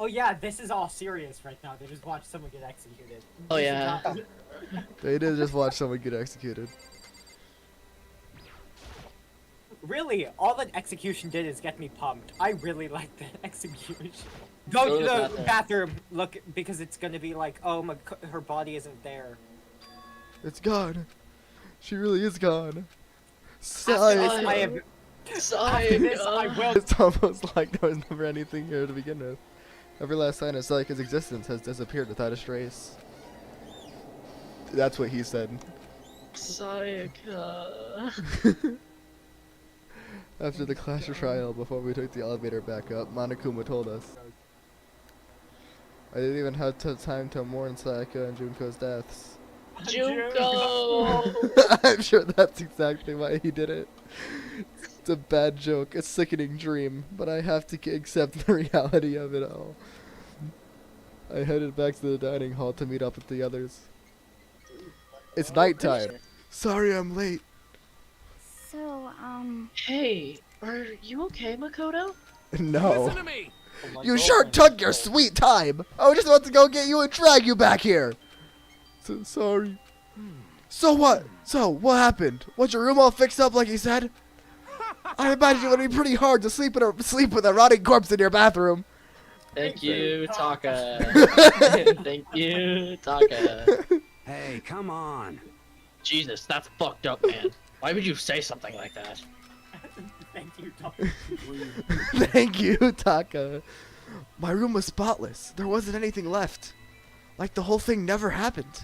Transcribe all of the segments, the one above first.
Oh yeah, this is all serious right now. They just watched someone get executed. Oh, This is yeah. not- They did just watch someone get executed. Really, all that execution did is get me pumped. I really like that execution. Go to the bathroom. Look, because it's gonna be like, oh my, her body isn't there. It's gone. She really is gone. After this, Sigh. I have. After this, I will. It's almost like there was never anything here to begin with. Every last sign of Sayaka's existence has disappeared without a trace. That's what he said. Sayaka. After the Clash of Trial, before we took the elevator back up, Monokuma told us. I didn't even have time to mourn Sayaka and Junko's deaths. Junko! I'm sure that's exactly why he did it. It's a bad joke, a sickening dream, but I have to accept the reality of it all. I headed back to the dining hall to meet up with the others. It's nighttime. Sorry I'm late. So, Hey, are you okay, Makoto? No. Listen to me. Oh my You sure girlfriend took is your so- sweet time. I was just about to go get you and drag you back here. So sorry. So what? So what happened? Was your room all fixed up like he said? I imagine it would be pretty hard to sleep with a rotting corpse in your bathroom. Thank you, Taka. Thank you, Taka. Hey, come on. Jesus, that's fucked up, man. Why would you say something like that? Thank you, Tom. Thank you, Taka. My room was spotless. There wasn't anything left. Like the whole thing never happened.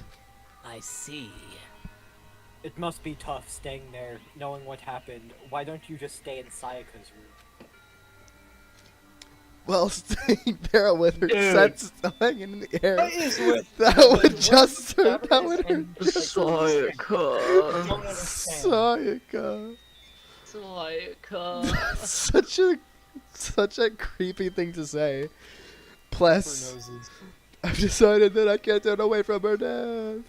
I see. It must be tough staying there, knowing what happened. Why don't you just stay in Sayaka's room? Well, staying there with her Dude. set still hanging in the air. What is with That would just that would hurt. Sayaka. don't understand. Sayaka. Sayaka. Such a creepy thing to say. Plus, Noses. I've decided that I can't turn away from her death.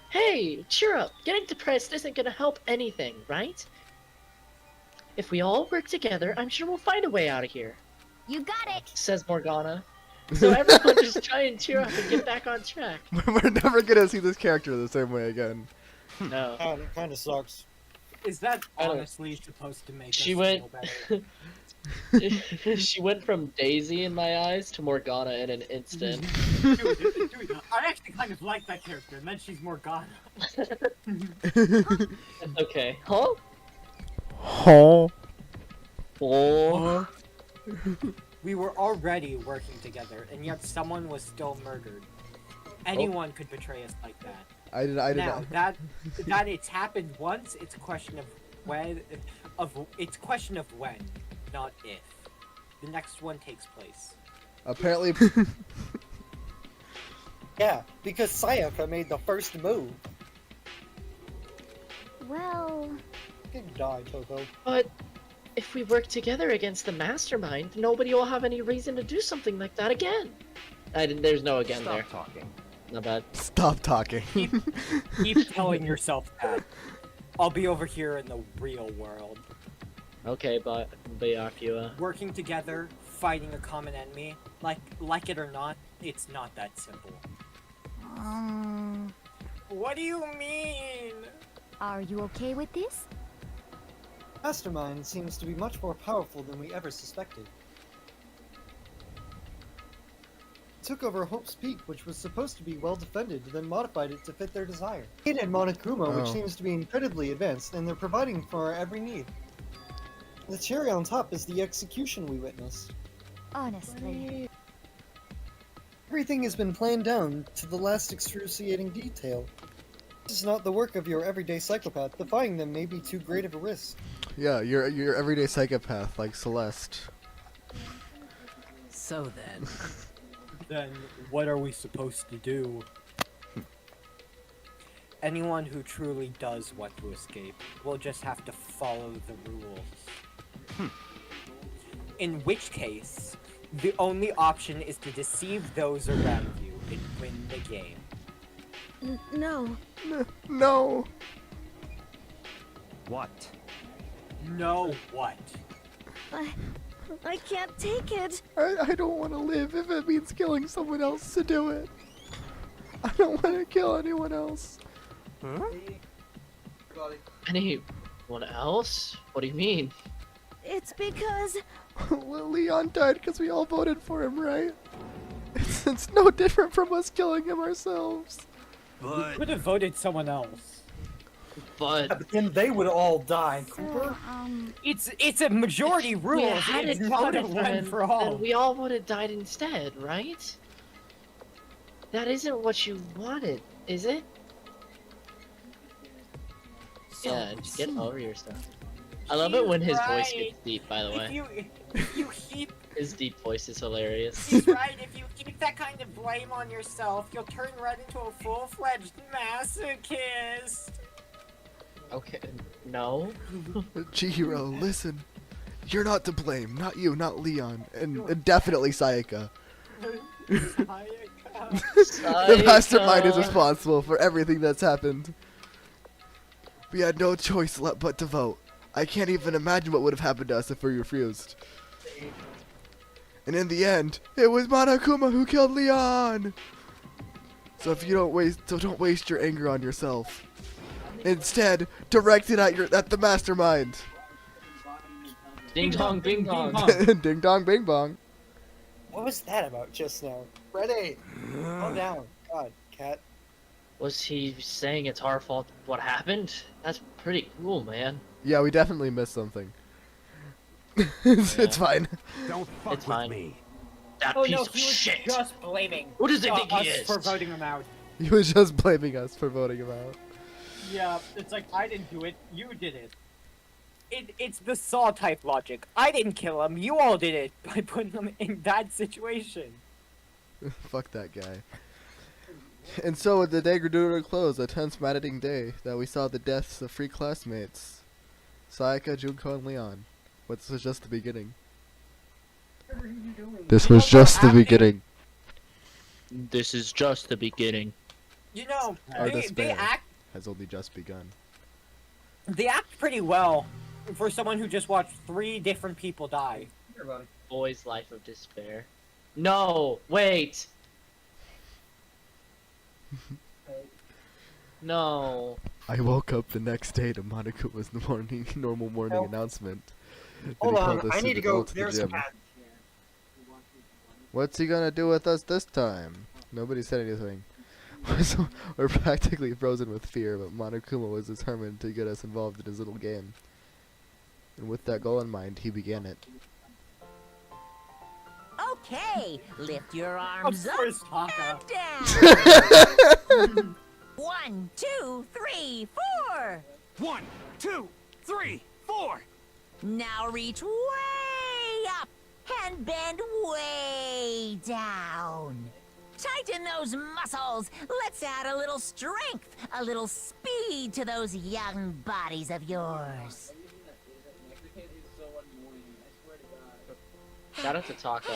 Hey, cheer up. Getting depressed isn't gonna help anything, right? If we all work together, I'm sure we'll find a way out of here, you got it. says Morgana. So everyone just try and cheer up and get back on track. We're never gonna see this character the same way again. No. Kind of sucks. Is that I don't- honestly supposed to make She us went- feel better? She went from Daisy in my eyes to Morgana in an instant. Dude, I actually kind of like that character, and then she's Morgana. Okay. Huh? Huh? Oh. We were already working together, and yet someone was still murdered. Anyone could betray us like that. I did Now not. that it's happened once, it's a question of when, it's a question of when, not if. The next one takes place. Apparently, Yeah, because Sayaka made the first move. Well, You can die, Toko. But if we work together against the mastermind, nobody will have any reason to do something like that again. There's no again Stop there. talking. Not bad. stop talking. Keep telling yourself that. I'll be over here in the real world. Okay, but Byakuya. Working together, fighting a common enemy, like it or not, it's not that simple. What do you mean? are you okay with this? Mastermind seems to be much more powerful than we ever suspected. Took over Hope's Peak, which was supposed to be well defended, then modified it to fit their desire. It and Monokuma, Oh. which seems to be incredibly advanced, and they're providing for our every need. The cherry on top is the execution we witnessed. Honestly. Everything has been planned down to the last excruciating detail. This is not the work of your everyday psychopath. Defying them may be too great of a risk. Yeah, you're everyday psychopath like Celeste. So then, Then what are we supposed to do? Anyone who truly does want to escape will just have to follow the rules. In which case, the only option is to deceive those around you and win the game. No. No. what? No what? I can't take it. I don't want to live if it means killing someone else to do it. I don't want to kill anyone else. Huh? Anyone else? What do you mean? It's because Well, Leon died because we all voted for him, right? It's no different from us killing him ourselves. But Could have voted someone else. But But then they would all die, so, Cooper. It's a majority rule. we had It's it not a voted for one him, for all. then we all would have died instead, right? That isn't what you wanted, is it? Yeah, just get over yourself. I love it when his voice Right. gets deep, by the If way. you keep His deep voice is hilarious. he's right. If you keep that kind of blame on yourself, you'll turn right into a full-fledged masochist. Okay, no. Chihiro, listen. You're not to blame. Not you, not Leon. And definitely Sayaka. The mastermind is Sayaka. responsible for everything that's happened. We had no choice but to vote. I can't even imagine what would have happened to us if we refused. And in the end, it was Monokuma who killed Leon. So if you don't waste your anger on yourself. Instead, direct it at the mastermind. Ding dong, bing dong. Ding dong, bing bong. What was that about just now? Ready? Calm down. God, cat. Was he saying it's our fault what happened? That's pretty cool, man. Yeah, we definitely missed something. It's fine. don't fuck It's with fine. me. That Oh piece no, of he was shit. just blaming Who does he think he us is? for voting him out. He was just blaming us for voting him out. Yeah, it's like I didn't do it, you did it. It's the Saw type logic. I didn't kill him, you all did it by putting him in that situation. Fuck that guy. And so the day grew to a close, a tense, maddening day that we saw the deaths of 3 classmates. Sayaka, Junko, and Leon. But this was just the beginning. This was just the beginning. This is just the beginning. You know, Our they despair act has only just begun. pretty well for someone who just watched 3 different people die. Boy's life of despair. No, wait. No. I woke up the next day to Monakuma's normal morning Help. announcement. that Hold he on, called us I need to go go. to the There's some gym. bad. What's he gonna do with us this time? Nobody said anything. So we're practically frozen with fear, but Monokuma was determined to get us involved in his little game. And with that goal in mind, he began it. Okay, lift your Of arms up course, Taka. and down. 1, 2, 3, 4. 1, 2, 3, 4. Now reach way up and bend way down. Tighten those muscles. Let's add a little strength, a little speed to those young bodies of yours. Shout out to Taco.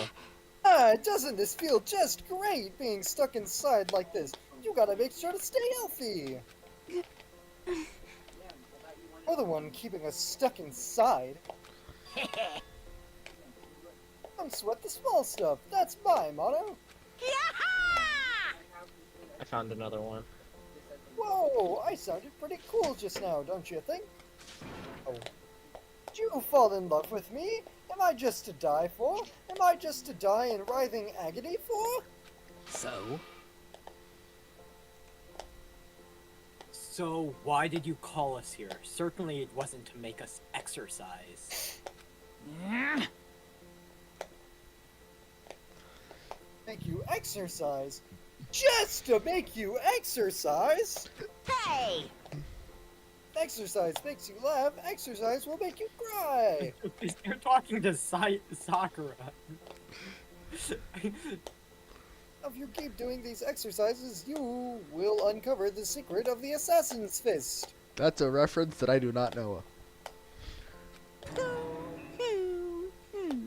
Doesn't this feel just great being stuck inside like this? You gotta make sure to stay healthy. You're the one keeping us stuck inside. Don't sweat the small stuff. That's my motto. Yaha! I found another one. Whoa, I sounded pretty cool just now, don't you think? Oh. Did you fall in love with me? Am I just to die for? Am I just to die in writhing agony for? So? So, why did you call us here? Certainly it wasn't to make us exercise. Make you exercise? Just to make you exercise? Hey! Exercise makes you laugh, exercise will make you cry. You're talking to Sakura. If you keep doing these exercises, you will uncover the secret of the Assassin's Fist. That's a reference that I do not know.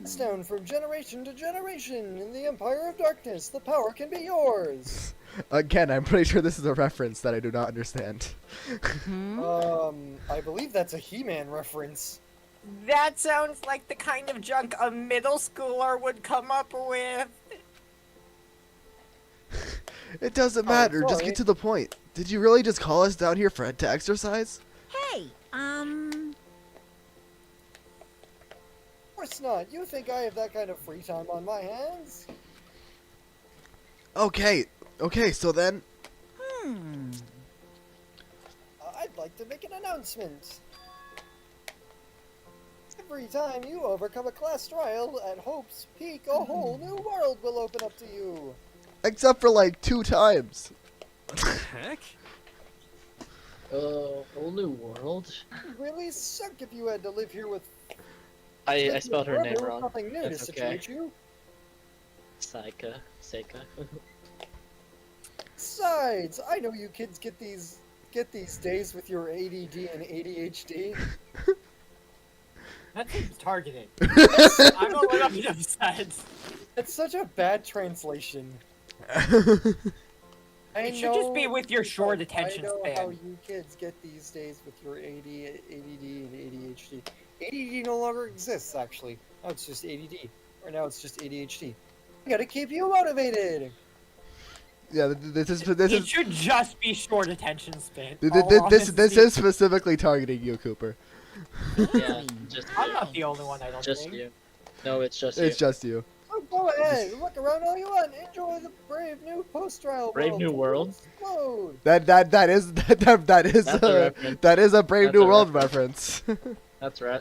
It's known from generation to generation. In the Empire of Darkness, the power can be yours. Again, I'm pretty sure this is a reference that I do not understand. I believe that's a He-Man reference. That sounds like the kind of junk a middle schooler would come up with. It doesn't matter. Just sorry. get to the point. Did you really just call us down here to exercise? Hey, Of course not. You think I have that kind of free time on my hands? Okay. Okay, so then. I'd like to make an announcement. Every time you overcome a class trial at Hope's Peak, a whole new world will open up to you. Except for like 2 times. What the heck? Whole new world. It'd really suck if you had to live here with. I spelled her name There was wrong. Nothing new That's to okay. situate you. Seika. Besides, I know you kids get these days with your ADD and ADHD. That seems targeted. I'm a little bit upset. It's such a bad translation. I It should just be with your short attention I know how span. you kids get these days with your ADD and ADHD. ADD no longer exists, actually. Now it's just ADD. Or now it's just ADHD. I gotta keep you motivated! Yeah, this It is should just be short attention span. this is specifically targeting you, Cooper. Yeah, just I'm you. not the only one, I don't Just think. you. No, it's just It's you. just you. Oh, go ahead! Look around all you want! Enjoy the brave new post-trial Brave world! new to world? explode. That is That's a reference. that is a Brave That's New a World reference. reference.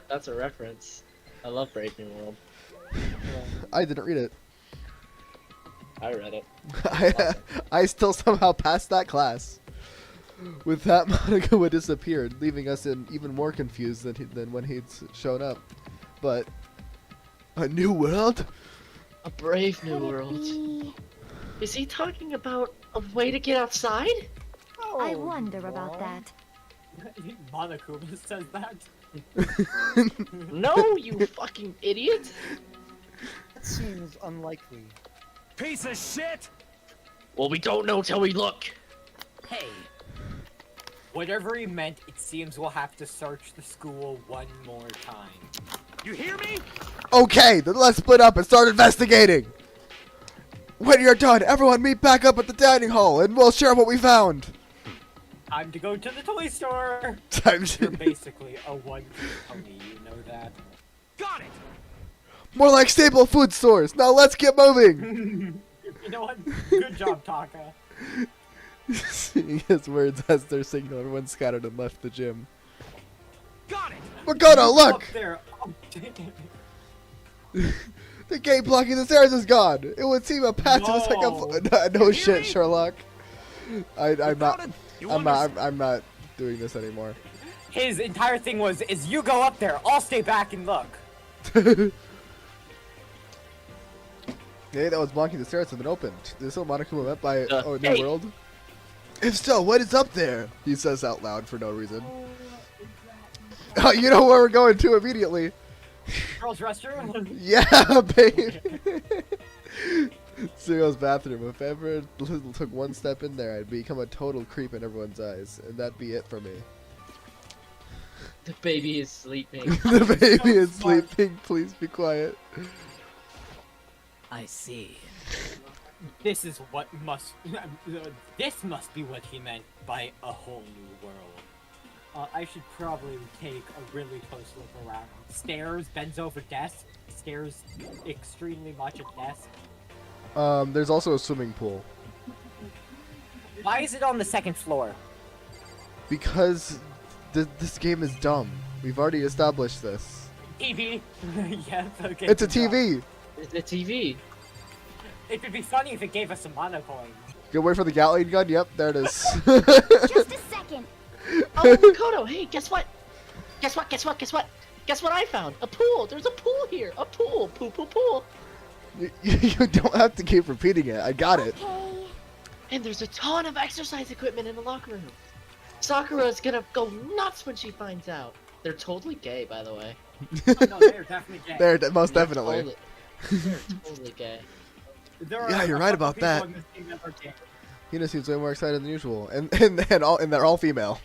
That's a reference. I love Brave New World. I didn't read it. I read it. I still somehow passed that class. With that, Monica would disappeared, leaving us in even more confused than when he'd shown up. But a new world? A brave new Could it world. be- Is he talking about a way to get outside? I Oh, wonder about Mom. that. Monokuma says that. No, you fucking idiot! That seems unlikely. Piece of shit! Well, we don't know till we look. Hey. Whatever he meant, it seems we'll have to search the school one more time. You hear me? Okay, then let's split up and start investigating. When you're done, everyone meet back up at the dining hall, and we'll share what we found. Time to go to the toy store! Time You're to- basically a one-trick pony, you know that. Got it! More like staple food stores. Now let's get moving. You know what? Good job, Taka. Seeing his words as their signal, everyone scattered and left the gym. Got it! Makoto, look! Up there. Oh, The gate blocking the stairs is gone. It would seem a path to the second No You hear shit, me? Sherlock. I'm Got not. it? You I'm not. understand? I'm not doing this anymore. His entire thing was, is you go up there, I'll stay back and look. The that was blocking the stairs has been opened. This is what Monokuma meant by New hey. World. If so, what is up there? He says out loud for no reason. Oh, you know where we're going to immediately. Girls' restroom? Yeah, babe. Sugo's bathroom. If ever took one step in there, I'd become a total creep in everyone's eyes, and that'd be it for me. The baby is sleeping. The baby is smart. sleeping. Please be quiet. I see. This is what must. This must be what he meant by a whole new world. I should probably take a really close look around. Stairs, bends over desk. Stairs extremely much at desk. There's also a swimming pool. Why is it on the second floor? Because this game is dumb. We've already established this. TV. Yes, okay. It's a good job. TV. It's the TV. It would be funny if it gave us a mono coin. Go wait for the Gatling gun. Yep, there it is. Just a second. Oh, Makoto, hey, guess what? Guess what? Guess what? Guess what? Guess what I found? A pool. There's a pool here. A pool. Pool, pool, pool. You don't have to keep repeating it. I got it. Okay. And there's a ton of exercise equipment in the locker room. Sakura's gonna go nuts when she finds out. They're totally gay, by the way. Oh, no, they're definitely gay. There, most They're definitely. They're totally gay. There are Yeah, you're a right couple about people that. in this game that are gay. Hina seems way more excited than usual, and they're all female.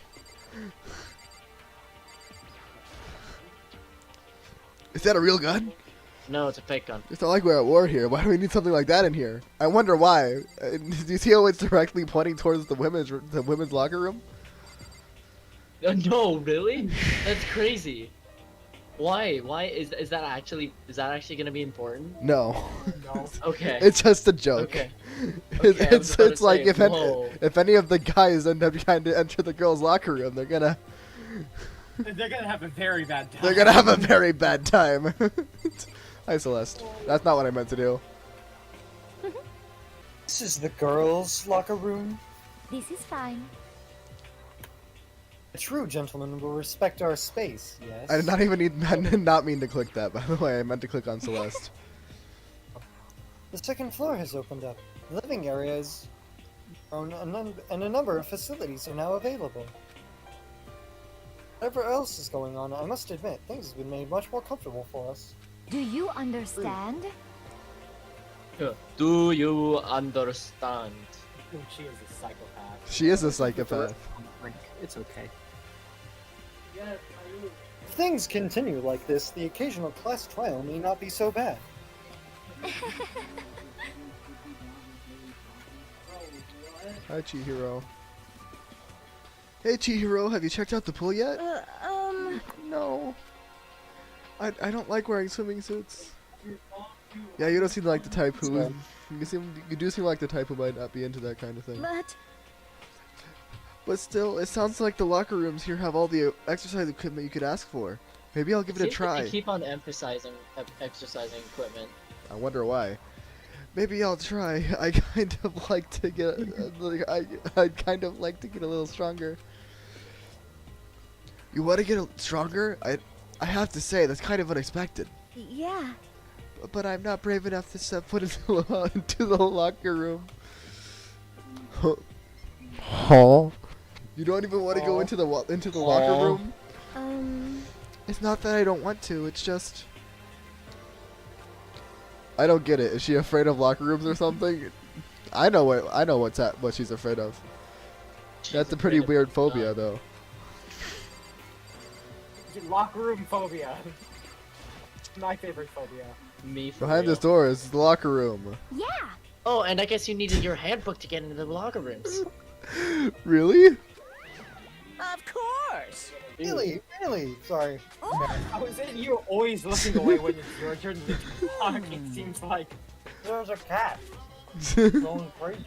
Is that a real gun? No, it's a fake gun. It's not like we're at war here. Why do we need something like that in here? I wonder why. Do you see how it's directly pointing towards the women's locker room? No, really? That's crazy. Why? Why is that actually gonna be important? No. No. Okay. It's just a joke. Okay. It's, Okay, I was about to it's like say, if whoa. if any of the guys end up trying to enter the girls' locker room, they're gonna have a very bad time. they're gonna have a very bad time. Hi, Celeste. That's not what I meant to do. This is the girls' locker room. This is fine. A true gentleman will respect our space, yes? I did not even I did not mean to click that, by the way. I meant to click on Celeste. The second floor has opened up. The living area is grown, and a number of facilities are now available. Whatever else is going on, I must admit, things have been made much more comfortable for us. Do you understand? Do you understand? She is a psychopath. She is a psychopath. It's okay. If things continue like this, the occasional class trial may not be so bad. Hi, Chihiro. Hey, Chihiro, have you checked out the pool yet? No. I don't like wearing swimming suits. Yeah, you don't seem like the type who... You do seem like the type who might not be into that kind of thing. But still, it sounds like the locker rooms here have all the exercise equipment you could ask for. Maybe I'll give it a Seems like try. they keep on emphasizing exercising equipment. I wonder why. Maybe I'll try. I kind of like to get... I'd kind of like to get a little stronger. You want to get stronger? I have to say, that's kind of unexpected. Yeah. But I'm not brave enough to step foot into the locker room. Huh? You don't even want to go into the locker room? It's not that I don't want to, it's just... I don't get it. Is she afraid of locker rooms or something? I know what she's afraid of. That's a pretty weird phobia, though. Locker room phobia. My favorite phobia. Me for Behind real. this door is the locker room. Yeah. Oh, and I guess you needed your handbook to get into the locker rooms. Really? Of course. Really? Really? Sorry. I was saying you're always looking away when it's your turn to talk, it seems like. There's a cat going crazy.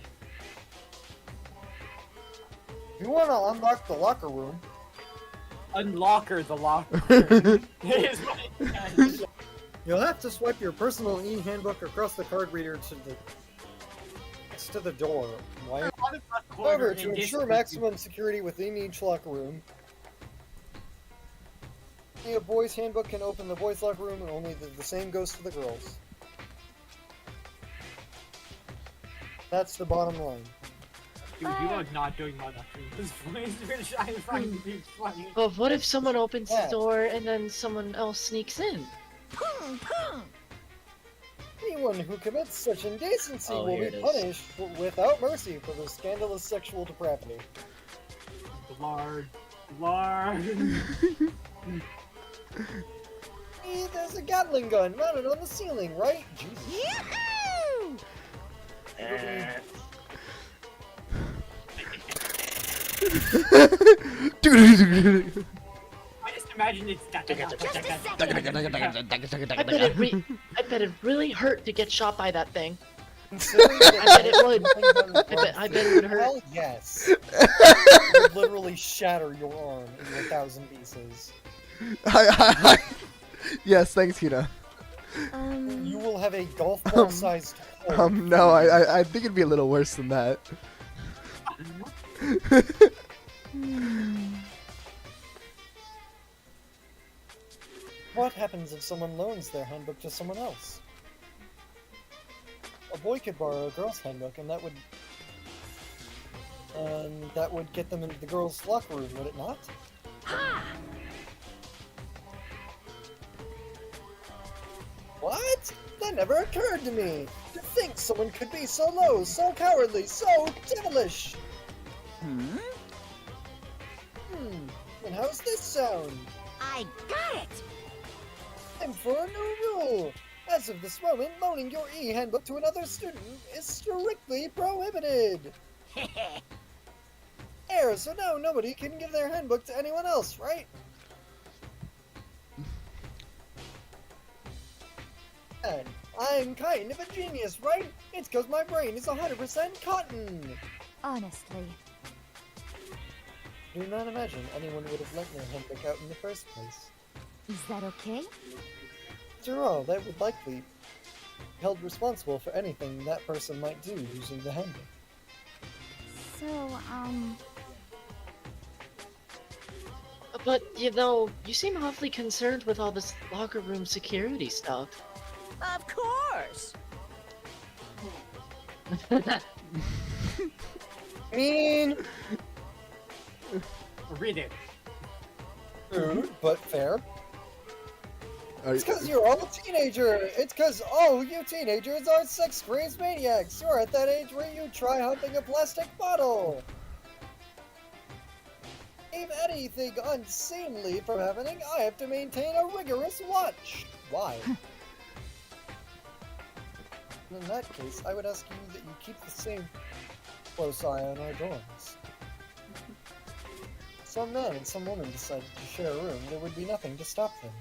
If you want to unlock the locker room, Unlocker the locker. Here's what it does. you'll have to swipe your personal e-handbook across the card reader to the door. Why? However, to ensure maximum security within each locker room, only a boys' handbook can open the boys' locker room, and only the same goes to the girls. That's the bottom line. Dude, you are not doing well enough for this voice. You're trying to be funny. But what if someone opens Yeah. the door and then someone else sneaks in? Boom, boom. Anyone who commits such indecency Oh, will here be it is. punished without mercy for their scandalous sexual depravity. Lard. Hey, there's a Gatling gun mounted on the ceiling, right? Jesus. Yahoo! I just imagine it's I bet it really hurt to get shot by that thing. Considering that I bet it would. Gatling I bet it would hurt. Hell yes. It would literally shatter your arm into 1,000 pieces. Yes, thanks, Hina. You will have a golf ball-sized hole. No, I think it'd be a little worse than that. What happens if someone loans their handbook to someone else? A boy could borrow a girl's handbook, and that would get them into the girls' locker room, would it not? What? That never occurred to me! To think someone could be so low, so cowardly, so devilish! Hmm? And how's this sound? I got it. time for a new rule. As of this moment, loaning your e-handbook to another student is strictly prohibited. There, so now nobody can give their handbook to anyone else, right? And I'm kind of a genius, right? It's because my brain is 100% cotton. Honestly. Do not imagine anyone would have let their handbook out in the first place. Is that okay? After all, they would likely be held responsible for anything that person might do using the handbook. So, But, you know, you seem awfully concerned with all this locker room security stuff. Of course. Mean, Read it. rude, but fair. Are It's because you're all a teenager. It's because all you teenagers are sex crazed maniacs. You're at that age where you try humping a plastic bottle. If anything unseemly from happening, I have to maintain a rigorous watch. Why? In that case, I would ask you that you keep the same close eye on our dorms. Some man and some woman decided to share a room, there would be nothing to stop them.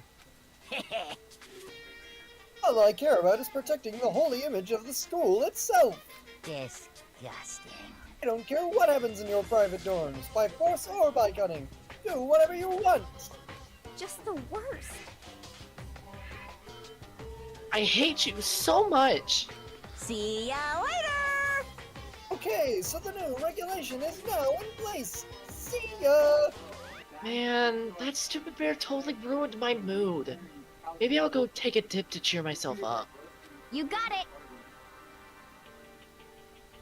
All I care about is protecting the holy image of the school itself. Disgusting. I don't care what happens in your private dorms, by force or by cunning. Do whatever you want. just the worst. I hate you so much. See ya later! Okay, so the new regulation is now in place. See ya! Man, that stupid bear totally ruined my mood. Maybe I'll go take a dip to cheer myself up. You got it.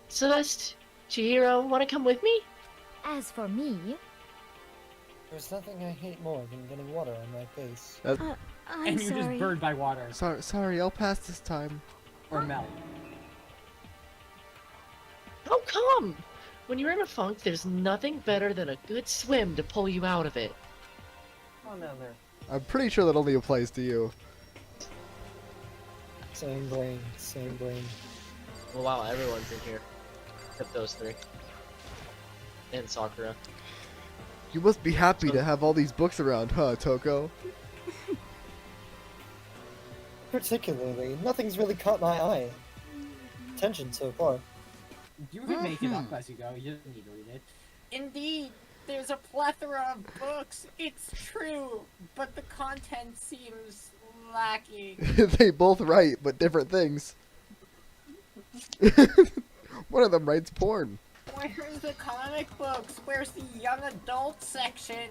Celeste, Chihiro, wanna come with me? As for me, There's nothing I hate more than getting water on my face. I'm And you're just sorry. burned by water. Sorry, I'll pass this time. Or melt. How come? When you're in a funk, there's nothing better than a good swim to pull you out of it. Come on down there. I'm pretty sure that only applies to you. Same brain, same brain. Well, wow, everyone's in here. Except those three. And Sakura. You must be happy to have all these books around, huh, Toko? Particularly, nothing's really caught my eye. Attention so far. You can make it up as you go. You don't need to read it. Indeed, there's a plethora of books. It's true, but the content seems lacking. They both write, but different things. One of them writes porn. Where's the comic books? Where's the young adult section?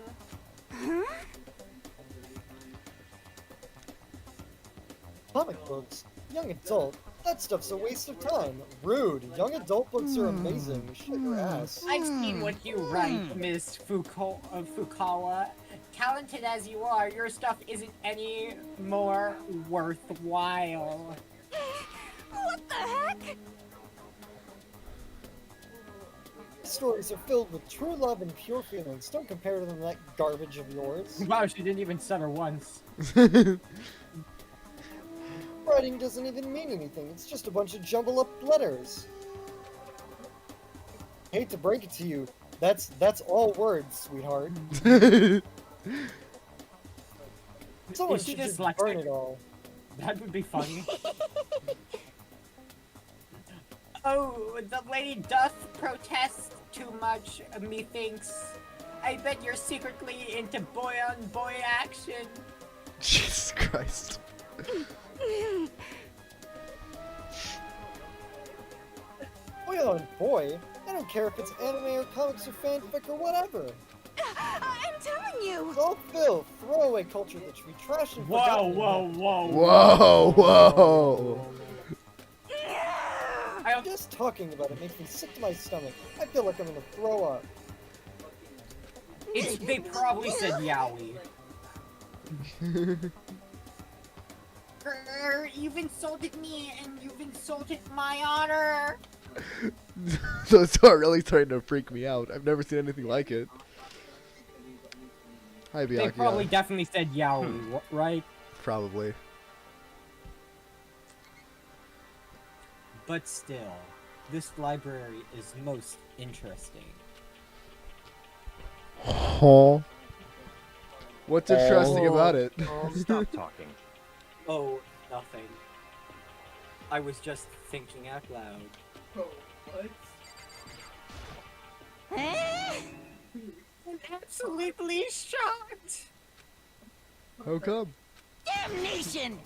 Comic books? Young adult? That stuff's a waste of time. Rude. Young adult books are amazing. Shut your ass. I've seen what you write, Miss Fukawa. Talented as you are, your stuff isn't any more worthwhile. What the heck? Stories are filled with true love and pure feelings. Don't compare them to that garbage of yours. Wow, she didn't even stutter once. Writing doesn't even mean anything. It's just a bunch of jumbled up letters. Hate to break it to you. That's all words, sweetheart. Someone Is she should just dyslexic? burn it all. That would be funny. Oh, the lady doth protest too much, methinks. I bet you're secretly into boy-on-boy action. Jesus Christ. Boy on boy, I don't care if it's anime or comics or fanfic or whatever. I'm telling you! It's all filth, throwaway culture that should be trashed and Whoa, forgotten. whoa, whoa. Whoa, whoa. Just talking about it makes me sick to my stomach. I feel like I'm gonna throw up. They probably said yaoi. Grr, you've insulted me and you've insulted my honor. Those two are really starting to freak me out. I've never seen anything like it. Hi, They Byakuya. probably definitely said yaoi, right? probably. But still, this library is most interesting. Huh? What's interesting about it? Stop talking. Oh, nothing. I was just thinking out loud. I'm absolutely shocked! How come? Damnation!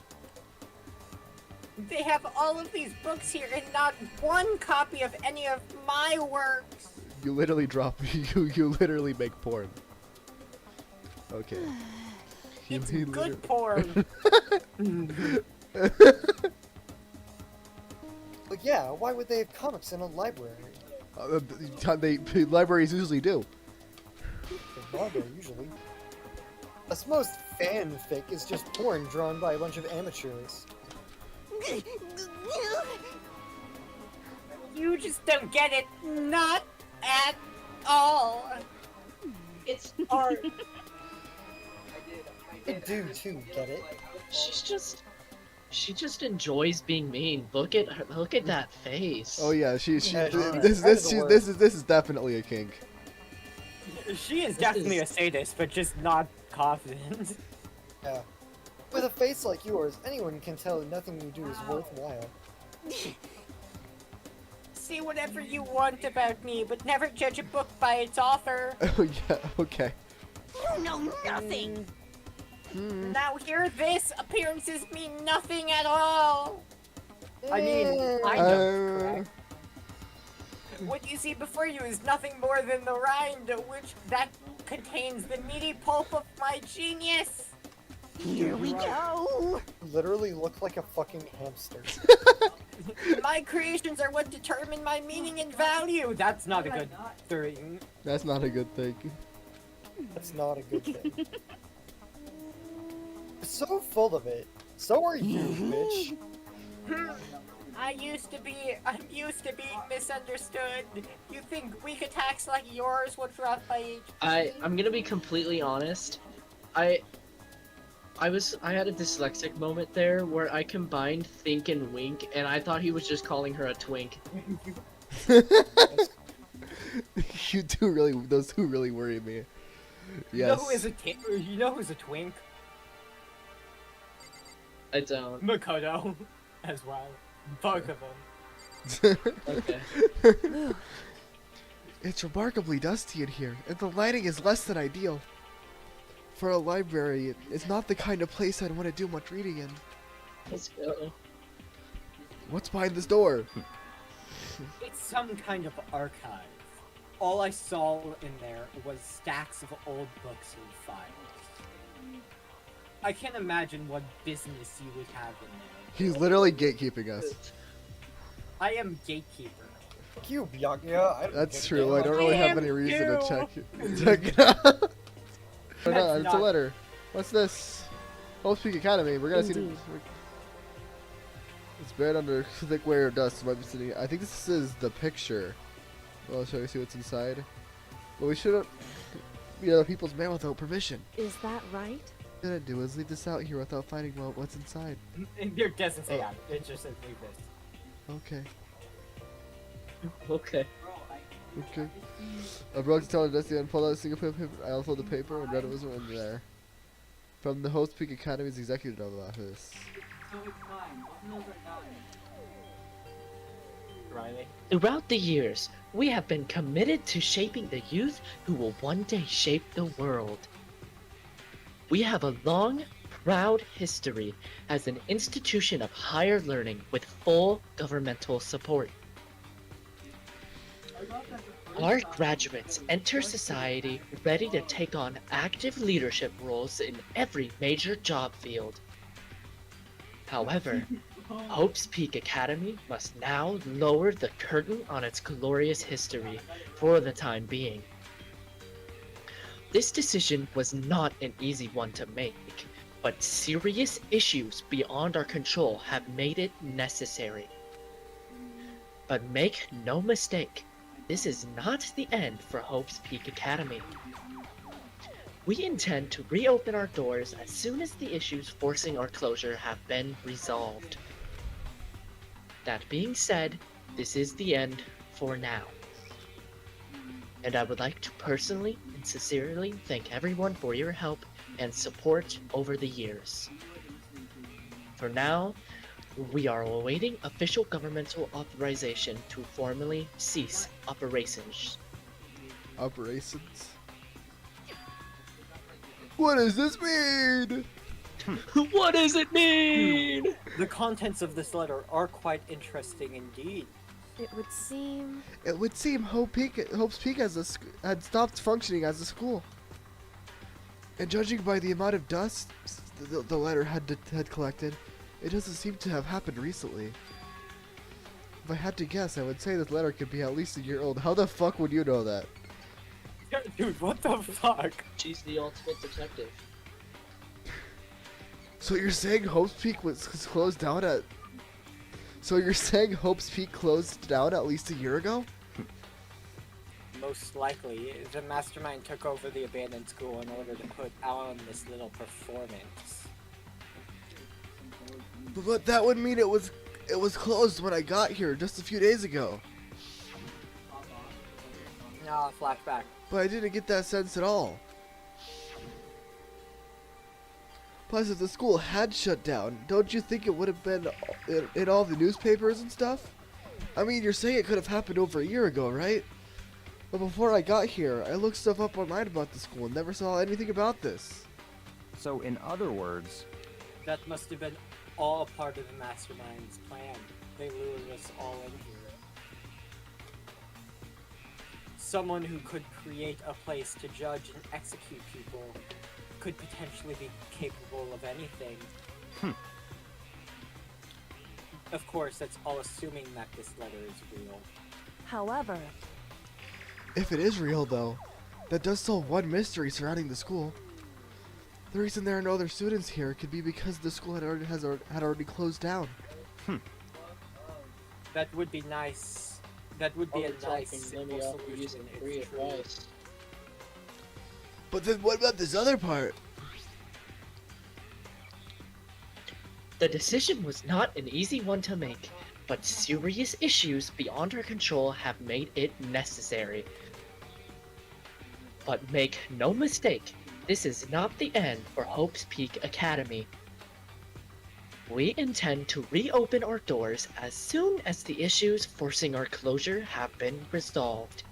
They have all of these books here and not one copy of any of my works! You literally drop. You literally make porn. Okay. It's He good porn! But yeah, why would they have comics in a library? Libraries usually do. The library, usually. Plus, most fanfic is just porn drawn by a bunch of amateurs. You just don't get it. Not at all. It's art. I do too, get it? She just enjoys being mean. Look at her. Look at that face. Oh yeah, she. Yeah, This sure. this is definitely a kink. She is definitely a sadist, but just not confident. Yeah. With a face like yours, anyone can tell nothing you do is worthwhile. Say whatever you want about me, but never judge a book by its author. Oh yeah. Okay. You know nothing! Now hear this, appearances mean nothing at all. I mean, I know, correct? What you see before you is nothing more than the rind, which that contains the meaty pulp of my genius. Here we go! Literally look like a fucking hamster. My creations are what determine my meaning and value. That's not a good thing. That's not a good thing. That's not a good thing. So full of it. So are you, bitch. I'm used to being misunderstood. You think weak attacks like yours would drop by I'm gonna be completely honest. I had a dyslexic moment there where I combined think and wink, and I thought he was just calling her a twink. You do really. Those two really worry me. You Yes. know you know who's a twink? I don't. Makoto, as well. Both of them. Okay. It's remarkably dusty in here, and the lighting is less than ideal. For a library, it's not the kind of place I'd want to do much reading in. Let's go. What's behind this door? It's some kind of archive. All I saw in there was stacks of old books and files. I can't imagine what business you would have in there. He's literally gatekeeping us. I am gatekeeper. Fuck you, Byakuya. I don't That's give a true. damn I about don't you. really have Damn any reason to you. check it out. Oh, no, That's it's a not- letter. What's this? Hope Peak Academy. We're gonna see. Indeed. It's buried under thick layer of dust. It might be sitting. I think this is the picture. Well, shall we see what's inside? Well, we shouldn't be other people's mail without permission. Is that right? What I'm gonna do is leave this out here without finding what's inside. It doesn't say that. It just says leave this. Okay. Okay. Okay. I broke the teller dusty and pulled out a single paper. I unfolded the paper and read what was written there. From the Host Peak Academy's executive office. Riley? Throughout the years, we have been committed to shaping the youth who will one day shape the world. We have a long, proud history as an institution of higher learning with full governmental support. Our graduates enter society ready to take on active leadership roles in every major job field. However, Hope's Peak Academy must now lower the curtain on its glorious history for the time being. This decision was not an easy one to make, but serious issues beyond our control have made it necessary. But make no mistake, this is not the end for Hope's Peak Academy. We intend to reopen our doors as soon as the issues forcing our closure have been resolved. That being said, this is the end for now. And I would like to personally and sincerely thank everyone for your help and support over the years. For now, we are awaiting official governmental authorization to formally cease operations. Operations. What does this mean? What does it mean? The contents of this letter are quite interesting indeed. It would seem. It would seem Hope's Peak had stopped functioning as a school. And judging by the amount of dust the letter had collected, it doesn't seem to have happened recently. If I had to guess, I would say this letter could be at least a year old. How the fuck would you know that? Dude, what the fuck? She's the ultimate detective. So you're saying Hope's Peak was closed down at... So you're saying Hope's Peak closed down at least a year ago? Most likely, the mastermind took over the abandoned school in order to put on this little performance. But that would mean it was closed when I got here just a few days ago. Nah, flashback. But I didn't get that sense at all. Plus, if the school had shut down, don't you think it would have been in all the newspapers and stuff? I mean, you're saying it could have happened over a year ago, right? But before I got here, I looked stuff up online about the school and never saw anything about this. So, in other words, That must have been all part of the mastermind's plan. They lured us all in here. Someone who could create a place to judge and execute people could potentially be capable of anything. Of course, that's all assuming that this letter is real. However, If it is real, though, that does solve one mystery surrounding the school. The reason there are no other students here could be because the school had already closed down. That would be nice. That would be a nice, simple solution if true. But then what about this other part? The decision was not an easy one to make, but serious issues beyond our control have made it necessary. But make no mistake, this is not the end for Hope's Peak Academy. We intend to reopen our doors as soon as the issues forcing our closure have been resolved.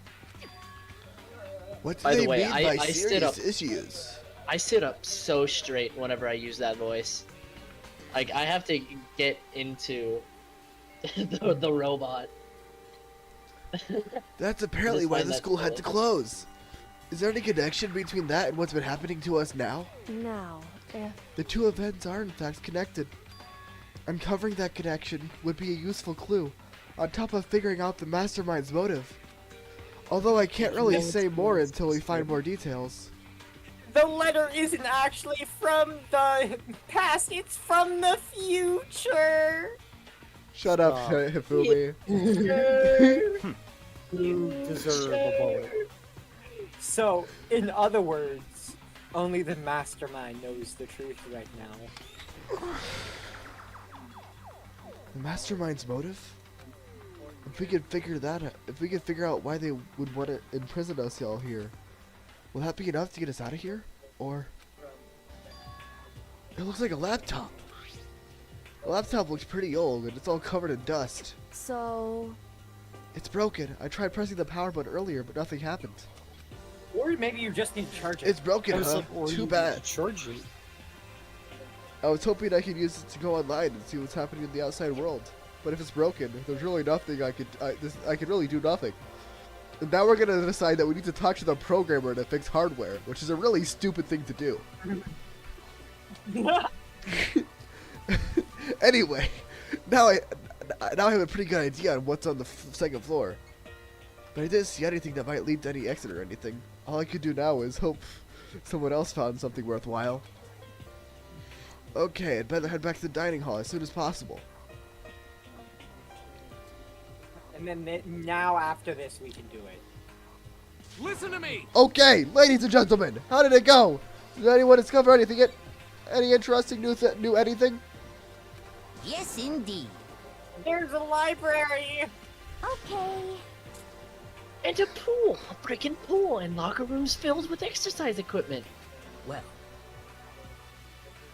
What do By the they way, mean by I stood up. serious issues? I sit up so straight whenever I use that voice. Like, I have to get into the robot. That's apparently just why find the that school had to cool. close. Is there any connection between that and what's been happening to us now? now, if The two events are in fact connected. Uncovering that connection would be a useful clue, on top of figuring out the mastermind's motive. Although I can't really say more until we find more details. The letter isn't actually from the past, it's from the future! Shut up, Stop. Hifumi. You deserve a bullet. So, in other words, only the mastermind knows the truth right now. The mastermind's motive? If we could figure out why they would want to imprison us all here, will that be enough to get us out of here? Or it looks like a laptop. The laptop looks pretty old and it's all covered in dust. so. It's broken. I tried pressing the power button earlier, but nothing happened. Or maybe you just need to charge it. It's broken, Or huh? some- or Too you need bad. to charge it. I was hoping I could use it to go online and see what's happening in the outside world. But if it's broken, there's really nothing I could really do nothing. And now we're gonna decide that we need to talk to the programmer to fix hardware, which is a really stupid thing to do. Anyway, now I have a pretty good idea on what's on the second floor. But I didn't see anything that might lead to any exit or anything. All I could do now is hope someone else found something worthwhile. Okay, I'd better head back to the dining hall as soon as possible. And then now after this we can do it. Listen to me! Okay, ladies and gentlemen, how did it go? Did anyone discover anything? Any interesting new anything? Yes, indeed. There's a library! Okay. And a pool, a freaking pool, and locker rooms filled with exercise equipment. Well,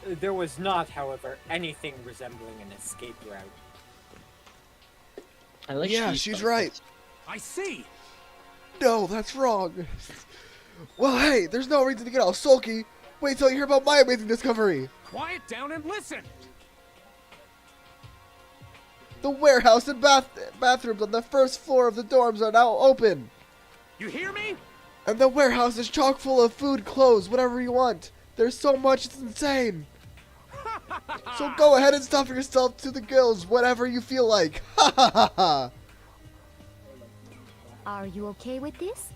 There was not, however, anything resembling an escape route. I like Yeah, she's right. I see! No, that's wrong. Well, hey, there's no reason to get all sulky. Wait till you hear about my amazing discovery. Quiet down and listen! The warehouse and bathrooms on the first floor of the dorms are now open. You hear me? And the warehouse is chock full of food, clothes, whatever you want. There's so much, it's insane. So go ahead and stuff yourself to the gills, whatever you feel like. Ha ha ha ha. Are you okay with this?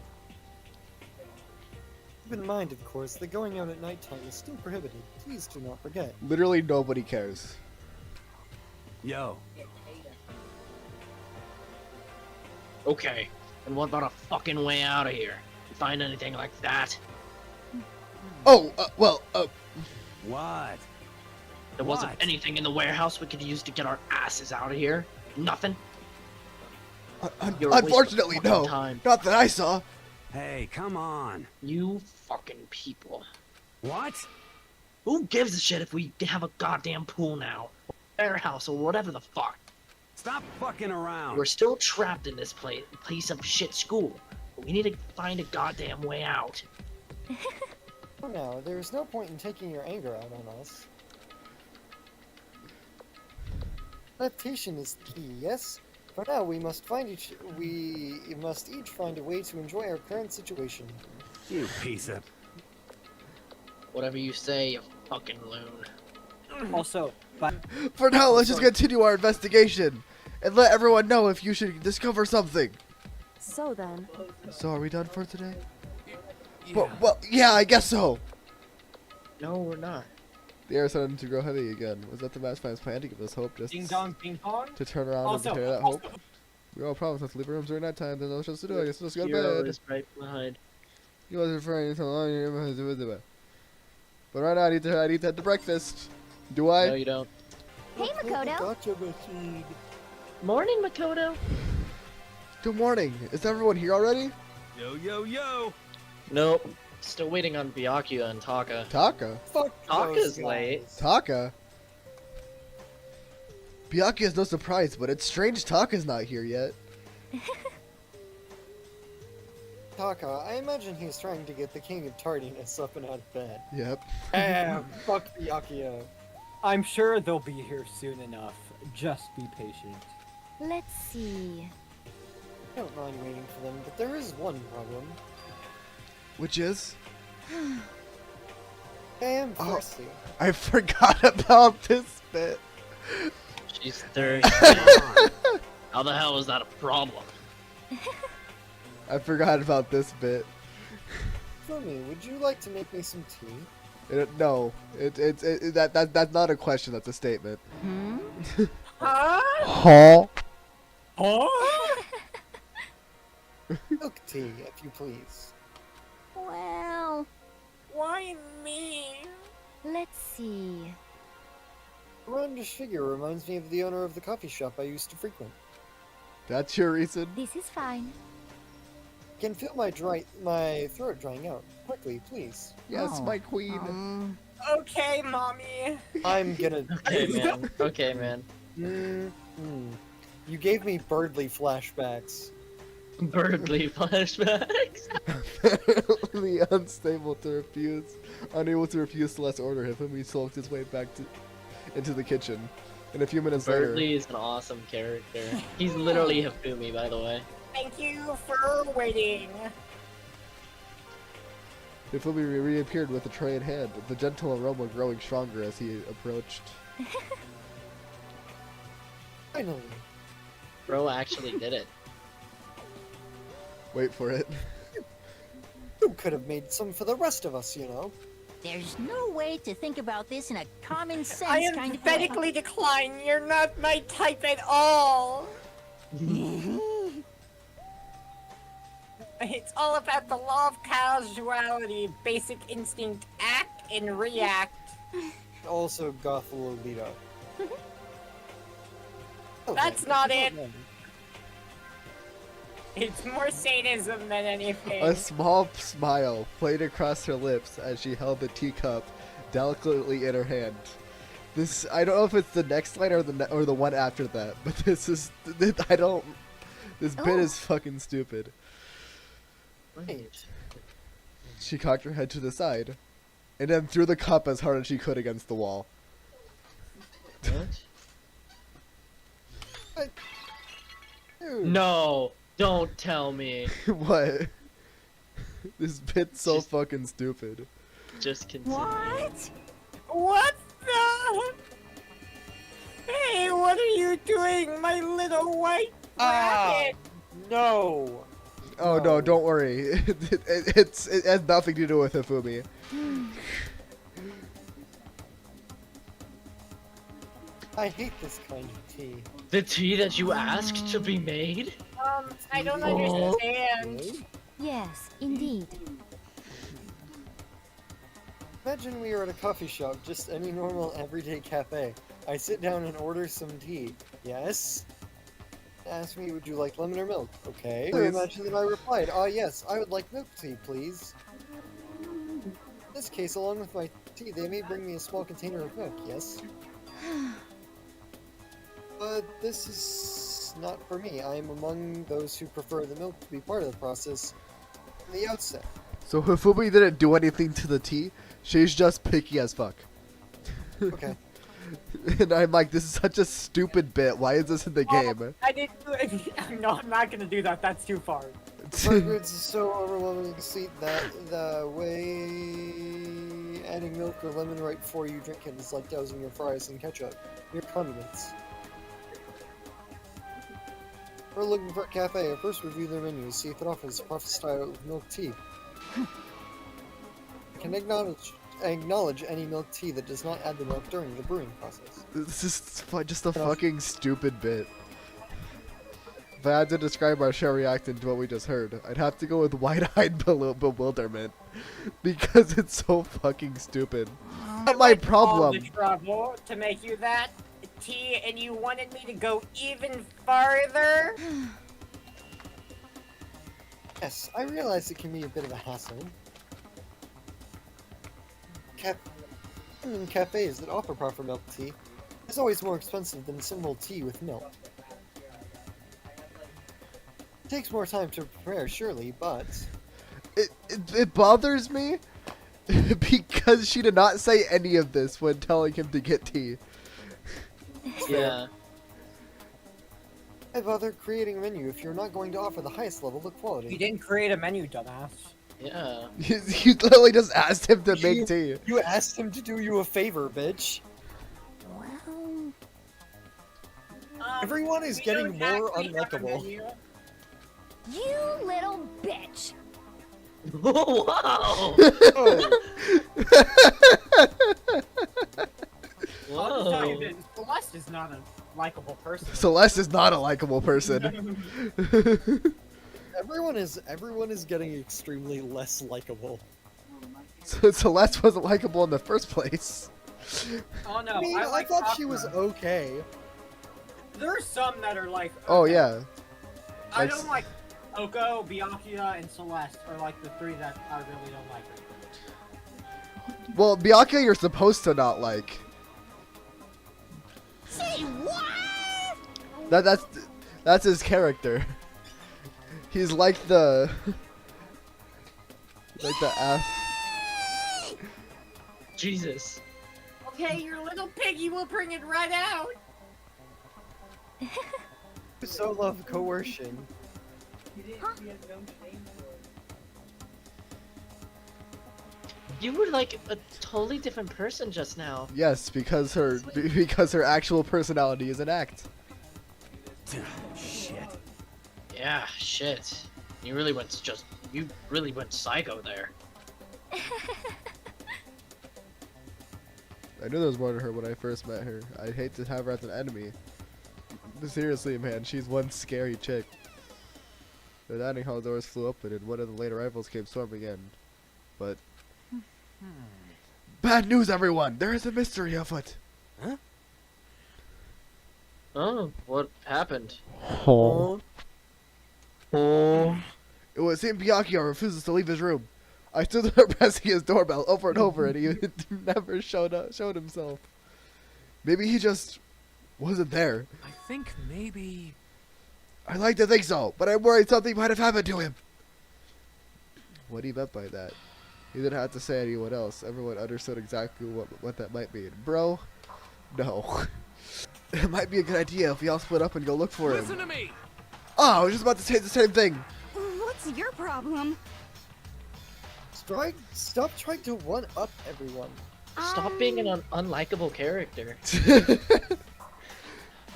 Keep in mind, of course, that going out at nighttime is still prohibited. Please do not forget. Literally nobody cares. Yo. Okay, and what about a fucking way out of here? You find anything like that? Oh, What? There wasn't What? anything in the warehouse we could use to get our asses out of here? Nothing? You're a waste of unfortunately, fucking no. time. Not that I saw. Hey, come on. You fucking people. What? Who gives a shit if we have a goddamn pool now? Warehouse or whatever the fuck. Stop fucking around. We're still trapped in this piece of shit school. But we need to find a goddamn way out. For now, there is no point in taking your anger out on us. Adaptation is the key, yes? For now, we must each find a way to enjoy our current situation. You piece of... Whatever you say, you fucking loon. Also, but For now, let's just continue our investigation. And let everyone know if you should discover something. So then, So are we done for today? Well, yeah, I guess so. No, we're not. The air started to grow heavy again. Was that the mastermind's plan to give us hope just ding dong, ping pong. to turn around Also, and declare that hope? We all promised not to leave our rooms during night time. There's no chance to do it. I guess let's go to Hero bed. is right behind. You was referring to long. But right now I need to head to breakfast. Do I? No, you don't. Hey, Makoto. Gotcha machine. Morning, Makoto. Good morning. Is everyone here already? Yo, yo, yo! Nope. Still waiting on Byakuya and Taka. Taka? Fuck Taka's those late. guys. Taka? Byakuya is no surprise, but it's strange Taka's not here yet. Taka, I imagine he's trying to get the king of tardiness up and out of bed. Yep. Fuck Byakuya. I'm sure they'll be here soon enough. Just be patient. Let's see. I don't mind waiting for them, but there is one problem. Which is? I am Oh. thirsty. I forgot about this bit. She's thirsty. How the hell is that a problem? I forgot about this bit. Fumi, would you like to make me some tea? No, that's not a question. That's a statement. Huh? Huh? Huh? Milk tea, if you please. Well, Why me? let's see. The roundish figure reminds me of the owner of the coffee shop I used to frequent. That's your reason? This is fine. I can feel my throat drying out. Quickly, please. Yes, Oh. my queen. Okay, mommy. I'm gonna. Okay, man. Okay, man. You gave me Birdly flashbacks. Birdly flashbacks. Apparently unable to refuse Celeste's order, Hifumi sulked his way back into the kitchen. And a few minutes Birdly is an awesome character. He's literally Hifumi, by the way. Thank you for waiting. later, Hifumi reappeared with a tray in hand, the gentle aroma growing stronger as he approached. Finally. Bro actually did it. Wait for it. You could have made some for the rest of us, you know. there's no way to think about this in a common sense I kind of way. emphatically decline. You're not my type at all. It's all about the law of causality, basic instinct, act and react. Also, Goth Lolita. That's not it. It's more sadism than anything. A small smile played across her lips as she held the teacup delicately in her hand. This, I don't know if it's the next line or the one after that, but this is, I don't, this bit is fucking stupid. Wait. She cocked her head to the side, and then threw the cup as hard as she could against the wall. What? Dude. No, don't tell me. What? This bit's so fucking stupid. Just continue. What? What the? Hey, what are you doing, my little white rabbit? No. Oh no, don't worry. It has nothing to do with Hifumi. I hate this kind of tea. The tea that you asked to be made? I don't Oh. understand. Yes, indeed. Imagine we are at a coffee shop, just any normal everyday cafe. I sit down and order some tea. Yes? Ask me, would you like lemon or milk? Okay. Please. Imagine that I replied, yes, I would like milk tea, please. In this case, along with my tea, they may bring me a small container of milk, yes? But this is not for me. I am among those who prefer the milk to be part of the process from the outset. So Hifumi didn't do anything to the tea. She's just picky as fuck. Okay. And I'm like, this is such a stupid bit. Why is this in the game? I didn't do it. No, I'm not gonna do that. That's too far. Margaret's is so overwhelmingly sweet that the way adding milk or lemon right before you drink it is like dousing your fries in ketchup. Your condiments. We're looking for a cafe. First review their menu, see if it offers proper style of milk tea. I can acknowledge any milk tea that does not add the milk during the brewing process. This is just a fucking stupid bit. If I had to describe our show reacting to what we just heard, I'd have to go with wide-eyed bewilderment. Because it's so fucking stupid. Not my All the problem. trouble to make you that tea, and you wanted me to go even farther? Yes, I realize it can be a bit of a hassle. Cafes that offer proper milk tea is always more expensive than simple tea with milk. It takes more time to prepare, surely, but... It bothers me because she did not say any of this when telling him to get tea. Yeah. Why bother creating a menu if you're not going to offer the highest level of You quality? didn't create a menu, dumbass. Yeah. You literally just asked him to make tea. You asked him to do you a favor, bitch. Well, Everyone is we getting don't more actually have a unlikable. menu. you little bitch. Wow! Oh, I'll just tell you Whoa. this, Celeste is not a likable person. Celeste is not a likable person. everyone is getting extremely less likable. So Celeste wasn't likable in the first place. Oh no, I mean, I like thought she was Sakura. okay. There are some that are like. Oh okay. yeah. I like- don't like Oko, Byakuya, and Celeste are like the three that I really don't like. Well, Byakuya you're supposed to not like. Say what? That's his character. He's like the Jesus. Okay, your little piggy will bring it right out. I so love coercion. You were like a totally different person just now. Yes, because her actual personality is an act. Shit. Yeah, shit. You really went psycho there. I knew there was more to her when I first met her. I'd hate to have her as an enemy. Seriously, man, she's one scary chick. The dining hall doors flew open and one of the late arrivals came storming in. But... Bad news, everyone! There is a mystery afoot! Oh, what happened? Oh. Oh. It would seem Byakuya refuses to leave his room. I stood there pressing his doorbell over and over and he never showed himself. Maybe he just wasn't there. I think maybe... I like to think so, but I'm worried something might have happened to him. What he meant by that. He didn't have to say anyone else. Everyone understood exactly what that might mean. Bro, no. It might be a good idea if we all split up and go look for him. Listen to me! Oh, I was just about to say the same thing. What's your problem? Stop trying to one-up everyone. Stop being an unlikable character.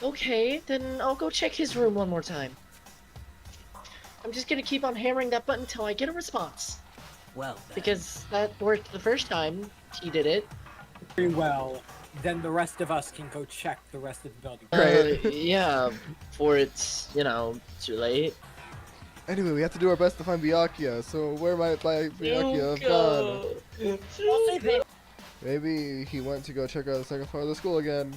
Okay, then I'll go check his room one more time. I'm just gonna keep on hammering that button until I get a response. Well, Because that worked the first time he did it. Very well. Then the rest of us can go check the rest of the building. Right. Yeah, before it's, too late. Anyway, we have to do our best to find Byakuya, so where might Byakuya have gone? Maybe he went to go check out the second floor of the school again.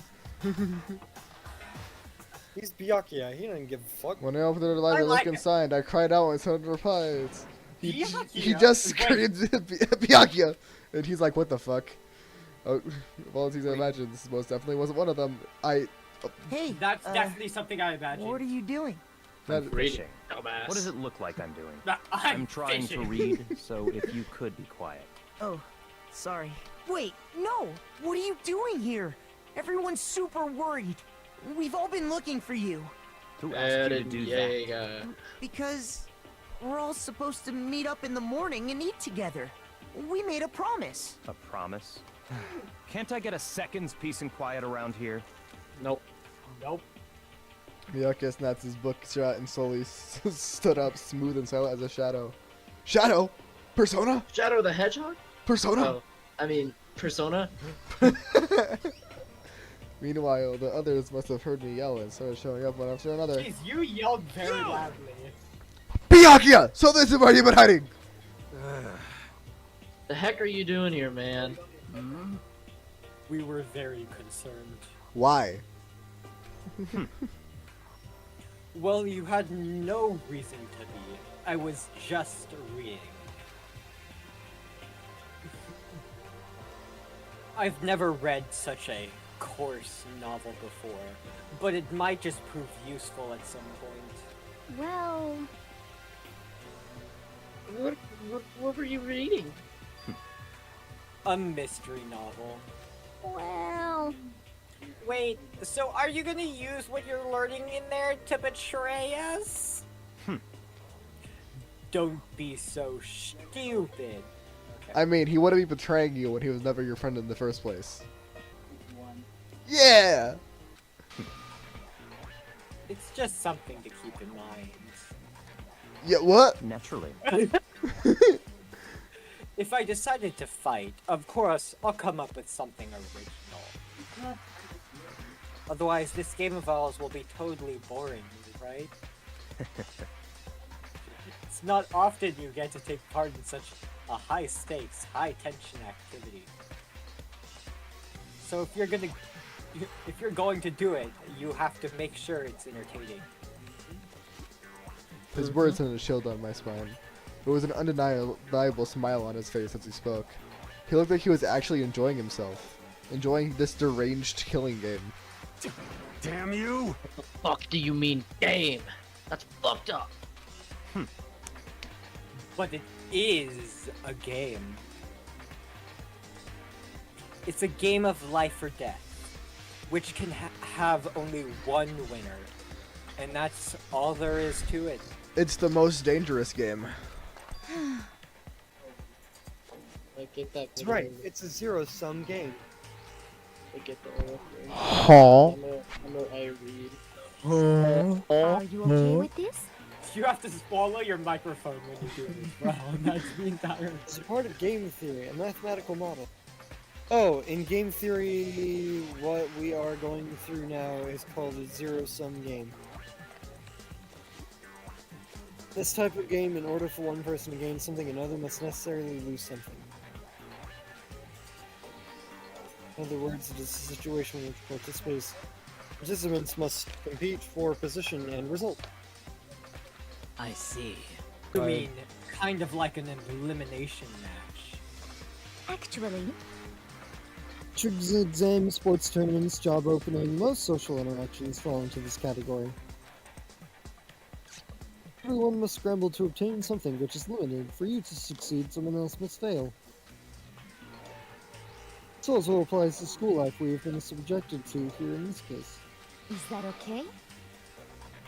He's Byakuya, he doesn't give a fuck. When I opened the door to the look like it. inside, I cried out when someone replied. He Byakuya? just Wait. screamed Byakuya! And he's like, what the fuck? Oh, of all the things I imagined, this most definitely wasn't one of them. hey, That's definitely something I imagined. what are you doing? That, I'm fishing. Dumbass. What does it look like I'm doing? I'm trying to fishing. read, so if you could be quiet. Oh, sorry. Wait, no! What are you doing here? Everyone's super worried. We've all been looking for you. Who asked you to do that? Because we're all supposed to meet up in the morning and eat together. We made a promise. A promise? Can't I get a second's peace and quiet around here? Nope. Nope. Byakuya snapped his book shut and slowly stood up, smooth and silent as a shadow. Shadow? Persona? Shadow the Hedgehog? Persona? Oh, I mean, Persona? Meanwhile, the others must have heard me yell and started showing up one after another. Jeez, you yelled very loudly. Byakuya! So this is where you've been hiding! The heck are you doing here, man? We were very concerned. Why? Well, you had no reason to be. I was just reading. I've never read such a coarse novel before, but it might just prove useful at some point. Well, What were you reading? A mystery novel. well, Wait, so are you gonna use what you're learning in there to betray us? Don't be so stupid. I mean, he wouldn't be betraying you when he was never your friend in the first place. Yeah! It's just something to keep in mind. Yeah, what? Naturally. If I decided to fight, of course, I'll come up with something original. Otherwise, this game of ours will be totally boring, right? It's not often you get to take part in such a high-stakes, high-tension activity. So if you're going to do it, you have to make sure it's entertaining. His words sent a chill down my spine. There was an undeniable smile on his face as he spoke. He looked like he was actually enjoying himself. Enjoying this deranged killing game. Damn you! Fuck do you mean game? That's fucked up. But it is a game. It's a game of life or death, which can have only one winner. And that's all there is to it. It's the most dangerous game. I get that. That's right, it's a zero-sum game. I get the whole thing. Huh? I know I read. are you okay with this? You have to swallow your microphone when you do it as well, and that's the entire... It's part of game theory, a mathematical model. Oh, in game theory, what we are going through now is called a zero-sum game. This type of game, in order for one person to gain something, another must necessarily lose something. In other words, it is a situation in which participants must compete for position and result. I see. I mean, kind of like an elimination match. Actually, Trigs, exams, sports tournaments, job opening, most social interactions fall into this category. Everyone must scramble to obtain something which is limited. For you to succeed, someone else must fail. This also applies to school life we have been subjected to here in this case. is that okay?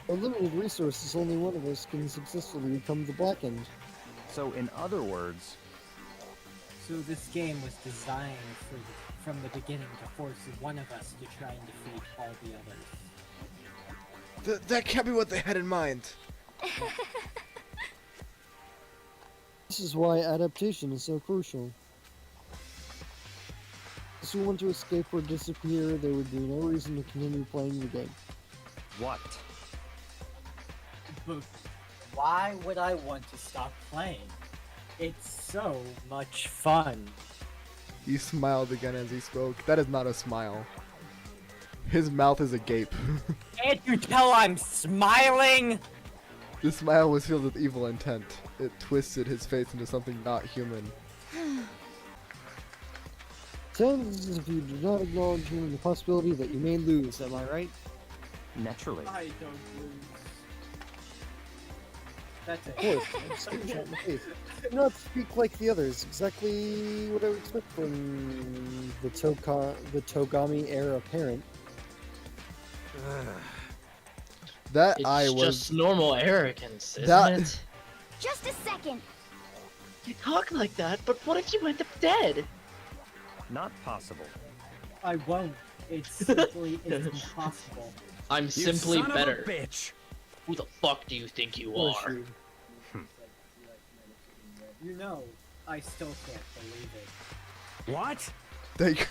Our limited resources, only one of us can successfully become the Black End. So, in other words, So this game was designed from the beginning to force one of us to try and defeat all the others. That can't be what they had in mind. This is why adaptation is so crucial. If we want to escape or disappear, there would be no reason to continue playing the game. what? But why would I want to stop playing? It's so much fun. He smiled again as he spoke. That is not a smile. His mouth is agape. Can't you tell I'm smiling? The smile was filled with evil intent. It twisted his face into something not human. Sounds as if you do not acknowledge even the possibility that you may lose, am I right? Naturally. I don't lose. That's Of course, I'm just gonna shut my face. Do not speak like the others. Exactly what I would expect from the Togami era parent. That It's I was. just normal arrogance, isn't That- it? Just a second. You talk like that, but what if you end up dead? Not possible. I won't. It's simply it's impossible. I'm You simply son better. Of a bitch. Who the fuck do you think you Or are? shoot. You know, I still can't believe it. What? That,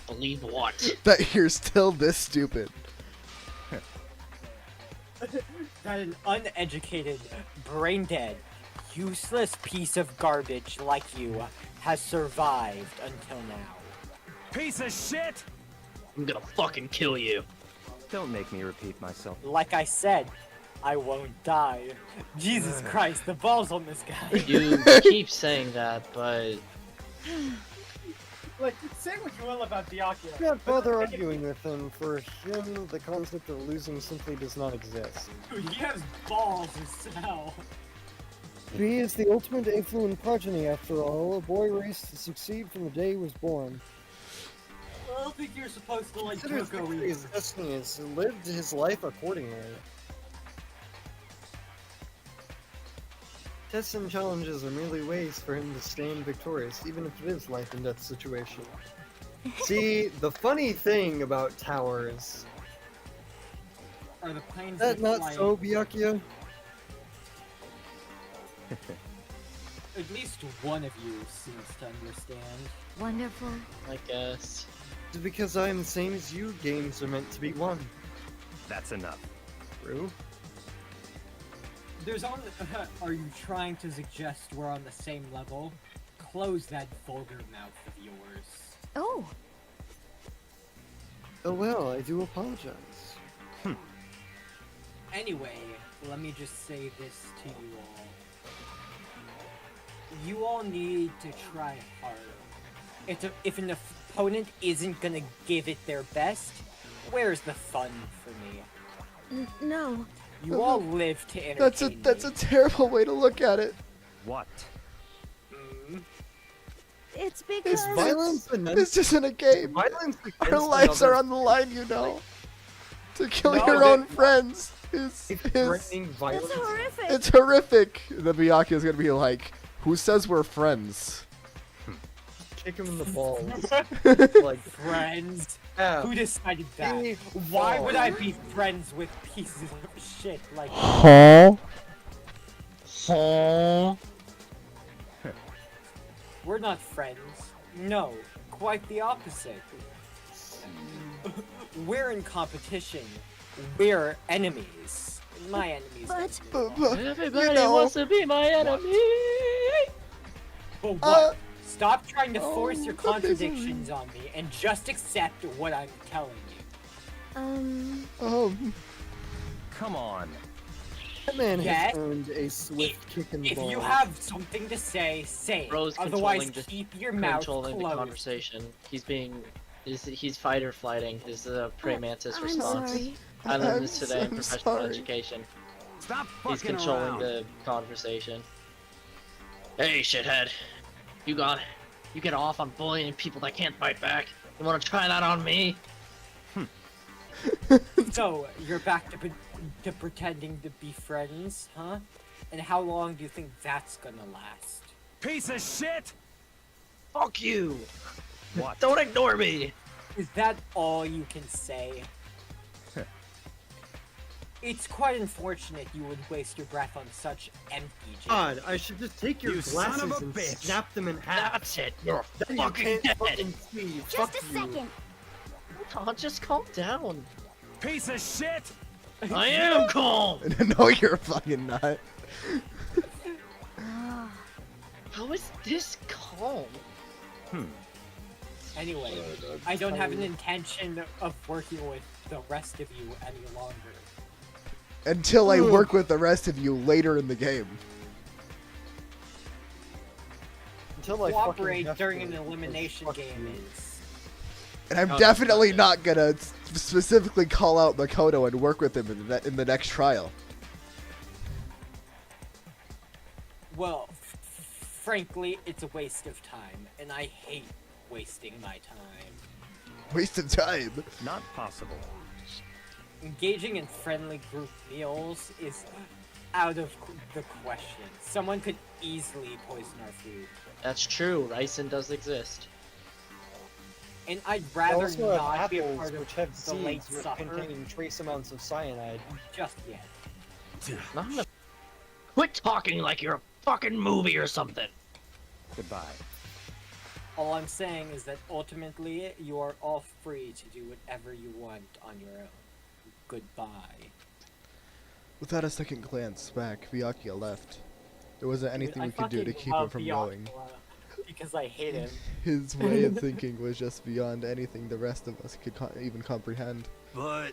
Believe what? that you're still this stupid. That an uneducated, brain-dead, useless piece of garbage like you has survived until now. Piece of shit! I'm gonna fucking kill you. Don't make me repeat myself. Like I said, I won't die. Jesus Christ, the balls on this guy. You keep saying that, but Like, say what you will about Diakio. Do not bother arguing with him. For him, the concept of losing simply does not exist. He has balls as hell. He is the ultimate affluent progeny, after all, a boy raised to succeed from the day he was born. I don't think you're supposed to like Considers Kyoko victory his either. destiny has lived his life accordingly. Tests and challenges are merely ways for him to stand victorious, even if it is life and death situation. See, the funny thing about towers, Are the planes is that that not fly so, Byakuya? At least one of you seems to understand. Wonderful. I guess. It's because I am the same as you, games are meant to be won. That's enough. True? There's on. Are you trying to suggest we're on the same level? Close that vulgar mouth of yours. Oh, Oh well, I do apologize. Anyway, let me just say this to you all. You all need to try harder. If an opponent isn't gonna give it their best, where's the fun for me? no. You all live to entertain That's a me. terrible way to look at it. What? It's because Violence and This isn't a game. violence Our against lives are another on the line, you know. To kill No, your they- own friends is threatening violence. that's horrific. it's horrific. The Byakuya is gonna be like, who says we're friends? Kick him in the balls. like, Friends? yeah. Who decided that? Hey, Why would I balls. be friends with pieces of shit like Huh? Huh? We're not friends. No, quite the opposite. We're in competition. We're enemies. My enemies. But Everybody know. wants to be my enemy. But what? Uh, Stop trying to force oh, your that is contradictions on me and just accept what I'm telling you. Oh, Come on. That man Yes. has earned a swift kick in the If balls. you have something to say, say it. Bro's Otherwise, controlling the- keep your mouth Controlling the closed. conversation. He's fight or flighting. This is a prey mantis I'm response. sorry. I learned I'm this today in so professional sorry. education. Stop He's fucking controlling around. the conversation. Hey, shithead. You get off on bullying people that can't fight back. You wanna try that on me? So, you're back to pretending to be friends, huh? And how long do you think that's gonna last? Piece of shit! Fuck you! What? Don't ignore me! Is that all you can say? It's quite unfortunate you would waste your breath on such empty jokes. God, I should just take your You son glasses of a and bitch. snap them in half. That's it! You're Then you fucking can't dead! fucking see. Just Fuck a you. second. Oh, just calm down. Piece of shit! I am calm! no, you're fucking not. How is this calm? Anyway, I don't have an intention of working with the rest of you any longer. Until I work with the rest of you later in the game. Until I Cooperate fucking have during to, an because elimination fuck game you. is... And I'm Oh, definitely okay. not gonna specifically call out Makoto and work with him in the next trial. Well, frankly, it's a waste of time, and I hate wasting my time. Waste of time. Not possible. Engaging in friendly group meals is out of the question. Someone could easily poison our food. That's true, ricin does exist. And I'd I rather also have not be a apples part of which have the late seeds supper containing trace amounts of cyanide. just yet. Not enough. Quit talking like you're a fucking movie or something. Goodbye. All I'm saying is that ultimately, you are all free to do whatever you want on your own. Goodbye. Without a second glance back, Byakuya left. There wasn't anything I we could do to fucking keep him love from Byakuya going. Because I hate him. His way of thinking was just beyond anything the rest of us could even comprehend. But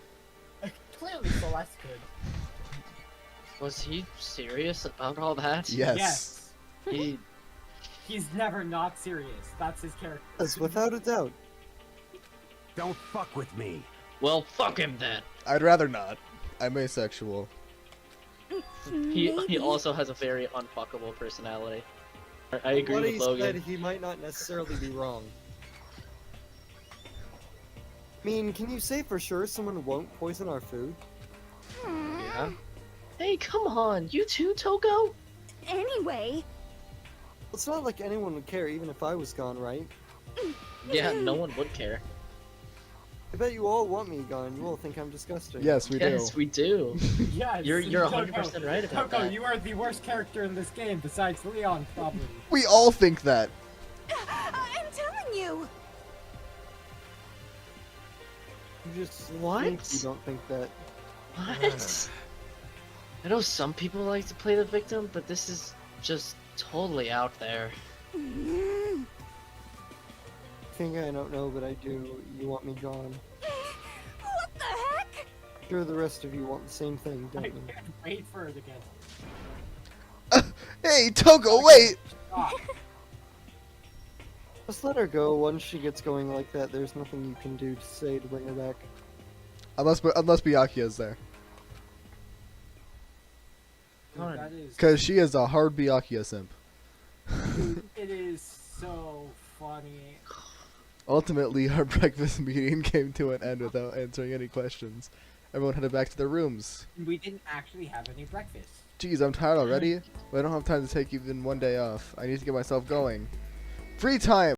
Clearly Celeste could. Was he serious about all that? Yes. He He's never not serious. That's his character. Yes, without a doubt. don't fuck with me. well, fuck him then. I'd rather not. I'm asexual. He also has a very unfuckable personality. I agree What with he Logan. said, he might not necessarily be wrong. I mean, can you say for sure someone won't poison our food? Yeah. Hey, come on, you too, Toko? Anyway, It's not like anyone would care even if I was gone, right? Yeah, no one would care. I bet you all want me gone. You all think I'm disgusting. Yes, we Yes, do. we do. Yes. You're Toko. 100% right about Toko, that. you are the worst character in this game besides Leon, probably. We all think that. I'm telling you. You just What? think you don't think that. What? I know some people like to play the victim, but this is just totally out there. I think I don't know, but I do. You want me gone. What the heck? Sure, the rest of you want the same thing, I don't you? can't wait for it again. Hey, Togo, wait! Ah, Just let her go. Once she gets going like that, there's nothing you can do to say to bring her back. Unless Byakuya's there. Fine. that is. Because she is a hard Byakuya simp. It is so funny. Ultimately, our breakfast meeting came to an end without answering any questions. Everyone headed back to their rooms. We didn't actually have any breakfast. Jeez, I'm tired already, but I don't have time to take even one day off. I need to get myself going. Free time!